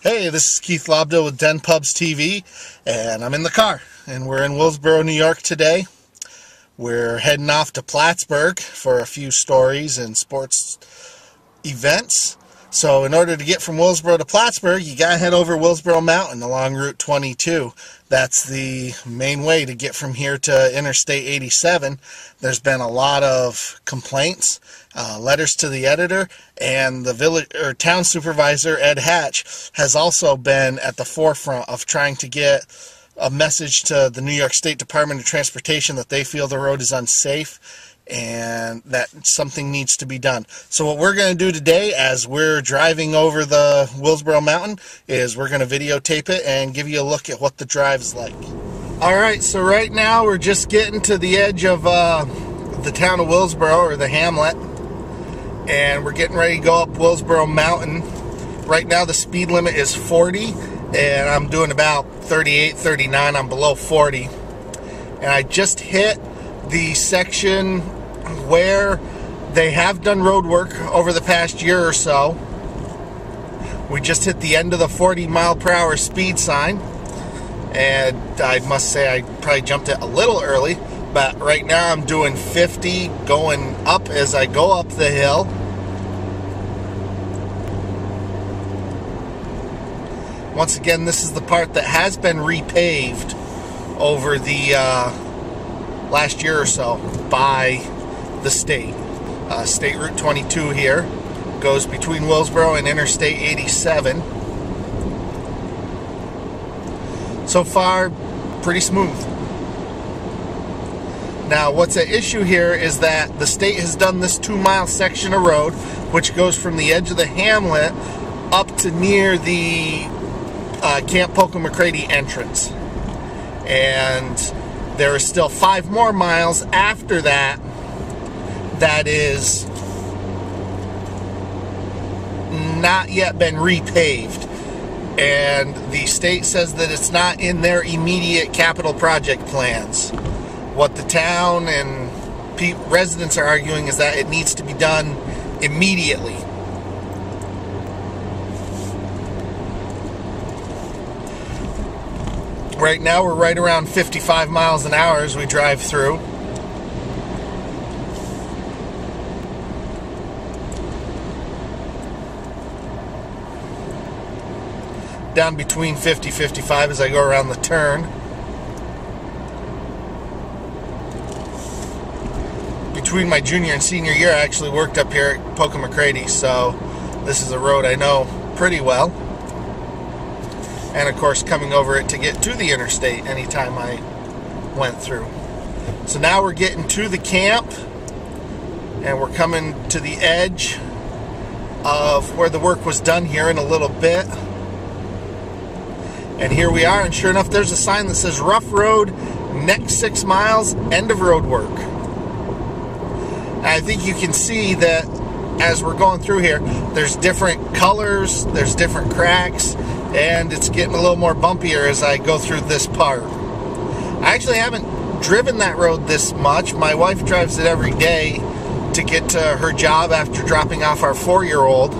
Hey, this is Keith Lobdell with Den Pubs TV, and I'm in the car, and we're in Willsboro, New York today. We're heading off to Plattsburgh for a few stories and sports events. So in order to get from Willsboro to Plattsburgh, you gotta head over Willsboro Mountain along Route 22. That's the main way to get from here to Interstate 87. There's been a lot of complaints, letters to the editor, and the village or town supervisor, Ed Hatch, has also been at the forefront of trying to get a message to the New York State Department of Transportation that they feel the road is unsafe and that something needs to be done. So what we're going to do today, as we're driving over the Willsboro Mountain, is we're going to videotape it and give you a look at what the drive's like. Alright, so right now we're just getting to the edge of the town of Willsboro, or the hamlet, and we're getting ready to go up Willsboro Mountain. Right now the speed limit is 40, and I'm doing about 38, 39. I'm below 40. And I just hit the section where they have done road work over the past year or so. We just hit the end of the 40-mile-per-hour speed sign, and I must say I probably jumped it a little early, but right now I'm doing 50 going up as I go up the hill. Once again, this is the part that has been repaved over the last year or so by the state. State Route 22 here goes between Willsboro and Interstate 87. So far, pretty smooth. Now, what's at issue here is that the state has done this 2-mile section of road, which goes from the edge of the hamlet up to near the Camp Poca-McCready entrance. And there is still 5 more miles after that that is not yet been repaved, and the state says that it's not in their immediate capital project plans. What the town and residents are arguing is that it needs to be done immediately. Right now we're right around 55 miles an hour as we drive through. Down between 50-55 as I go around the turn. Between my junior and senior year, I actually worked up here at Poca-McCready, so this is a road I know pretty well. And of course, coming over it to get to the interstate anytime I went through. So now we're getting to the camp, and we're coming to the edge of where the work was done here in a little bit. And here we are, and sure enough, there's a sign that says rough road, next 6 miles, end of road work. And I think you can see that as we're going through here, there's different colors, there's different cracks, and it's getting a little more bumpier as I go through this part. I actually haven't driven that road this much. My wife drives it every day to get to her job after dropping off our 4-year-old.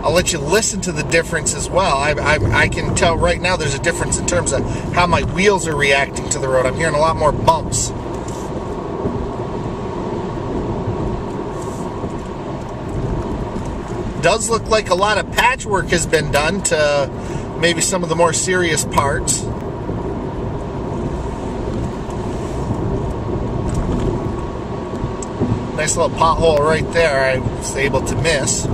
I'll let you listen to the difference as well. I can tell right now there's a difference in terms of how my wheels are reacting to the road. I'm hearing a lot more bumps. Does look like a lot of patchwork has been done to maybe some of the more serious parts. Nice little pothole right there I was able to miss.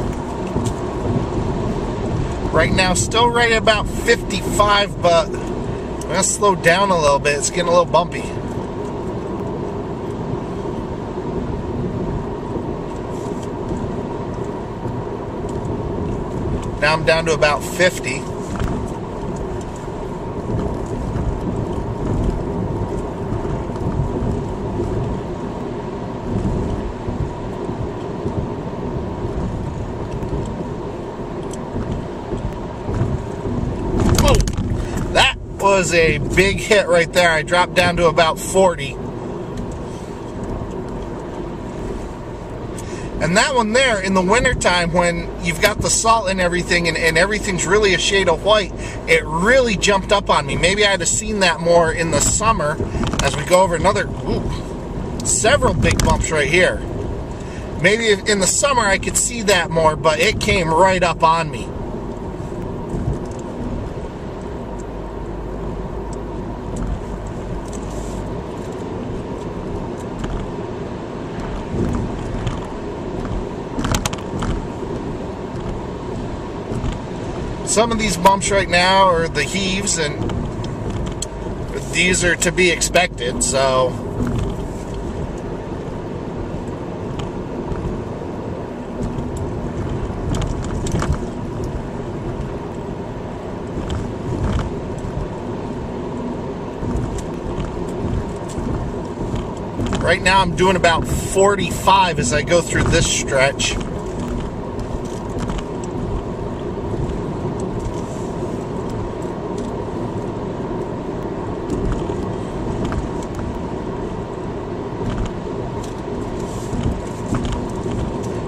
Right now, still right at about 55, but I'm going to slow down a little bit. It's getting a little bumpy. Now I'm down to about 50. Was a big hit right there. I dropped down to about 40. And that one there, in the wintertime, when you've got the salt and everything, and everything's really a shade of white, it really jumped up on me. Maybe I'd have seen that more in the summer. As we go over another, several big bumps right here. Maybe in the summer I could see that more, but it came right up on me. Some of these bumps right now are the heaves, and these are to be expected, so right now I'm doing about 45 as I go through this stretch.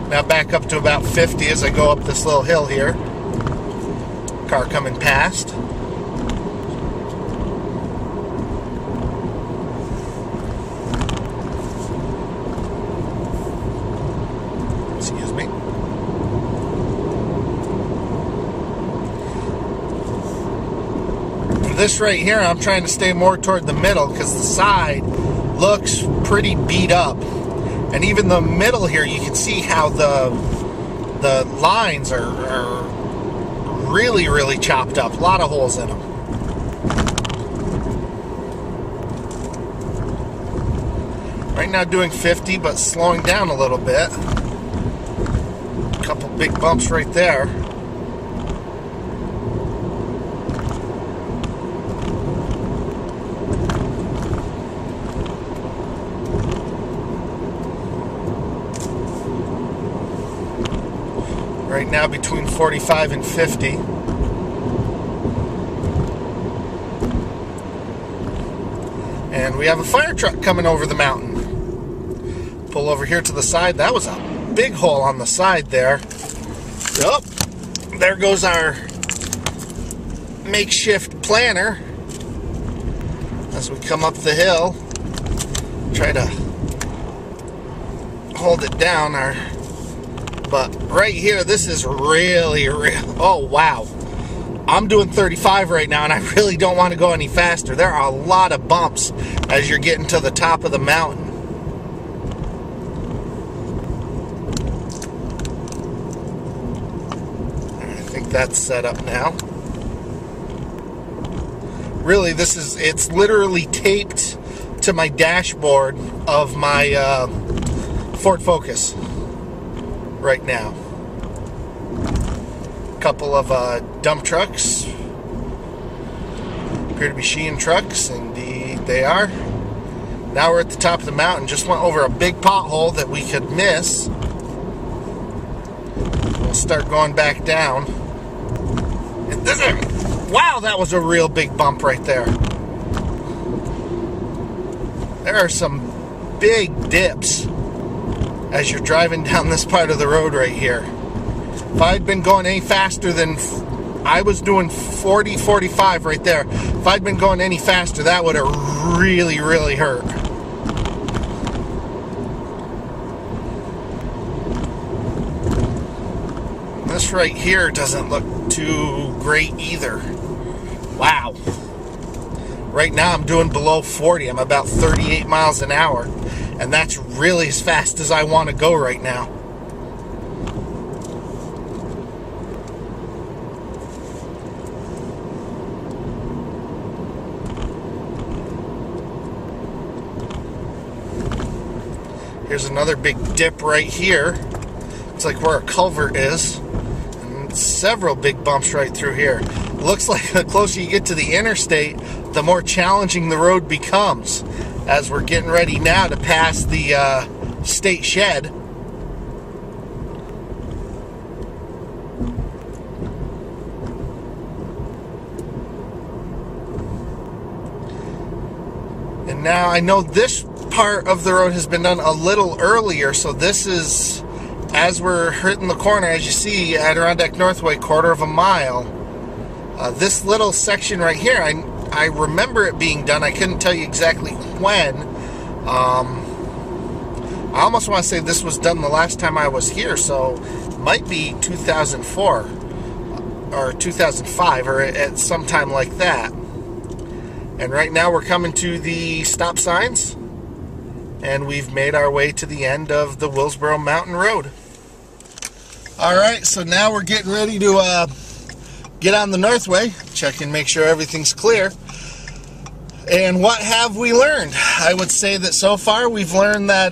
Now back up to about 50 as I go up this little hill here. Car coming past. Excuse me. This right here, I'm trying to stay more toward the middle because the side looks pretty beat up. And even the middle here, you can see how the lines are really, really chopped up. A lot of holes in them. Right now doing 50, but slowing down a little bit. A couple big bumps right there. Right now between 45 and 50. And we have a fire truck coming over the mountain. Pull over here to the side. That was a big hole on the side there. Yup. There goes our makeshift planter. As we come up the hill, try to hold it down. But right here, this is really, oh wow. I'm doing 35 right now, and I really don't want to go any faster. There are a lot of bumps as you're getting to the top of the mountain. I think that's set up now. Really, it's literally taped to my dashboard of my Ford Focus right now. A couple of dump trucks. Appear to be Sheehan trucks. Indeed they are. Now we're at the top of the mountain. Just went over a big pothole that we could miss. We'll start going back down. Wow, that was a real big bump right there. There are some big dips as you're driving down this part of the road right here. If I'd been going any faster than, I was doing 40, 45 right there. If I'd been going any faster, that would have really, really hurt. This right here doesn't look too great either. Wow. Right now I'm doing below 40. I'm about 38 miles an hour. And that's really as fast as I want to go right now. Here's another big dip right here. It's like where a culvert is. And several big bumps right through here. It looks like the closer you get to the interstate, the more challenging the road becomes. As we're getting ready now to pass the state shed. And now I know this part of the road has been done a little earlier, so this is as we're hitting the corner, as you see, Adirondack Northway, quarter of a mile, this little section right here, I remember it being done. I couldn't tell you exactly when. I almost want to say this was done the last time I was here, so it might be 2004 or 2005 or at some time like that. And right now we're coming to the stop signs, and we've made our way to the end of the Willsboro Mountain Road. Alright, so now we're getting ready to get on the Northway, check and make sure everything's clear. And what have we learned? I would say that so far we've learned that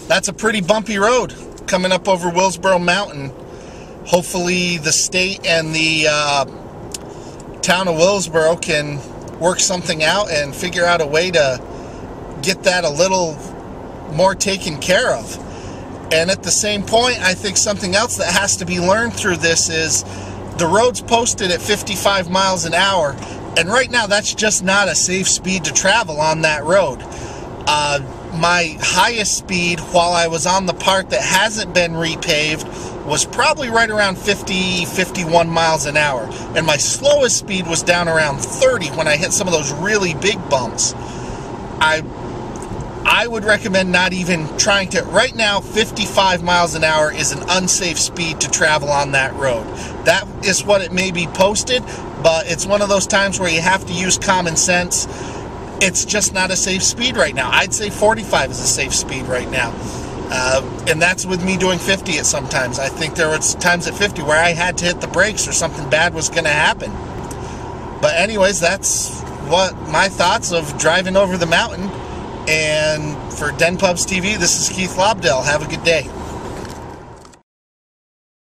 that's a pretty bumpy road coming up over Willsboro Mountain. Hopefully the state and the town of Willsboro can work something out and figure out a way to get that a little more taken care of. And at the same point, I think something else that has to be learned through this is the road's posted at 55 miles an hour, and right now that's just not a safe speed to travel on that road. My highest speed while I was on the part that hasn't been repaved was probably right around 51 miles an hour, and my slowest speed was down around 30 when I hit some of those really big bumps. I would recommend not even trying to. Right now, 55 miles an hour is an unsafe speed to travel on that road. That is what it may be posted, but it's one of those times where you have to use common sense. It's just not a safe speed right now. I'd say 45 is a safe speed right now. And that's with me doing 50 at sometimes. I think there was times at 50 where I had to hit the brakes or something bad was going to happen. But anyways, that's what my thoughts of driving over the mountain. And for Den Pubs TV, this is Keith Lobdell. Have a good day.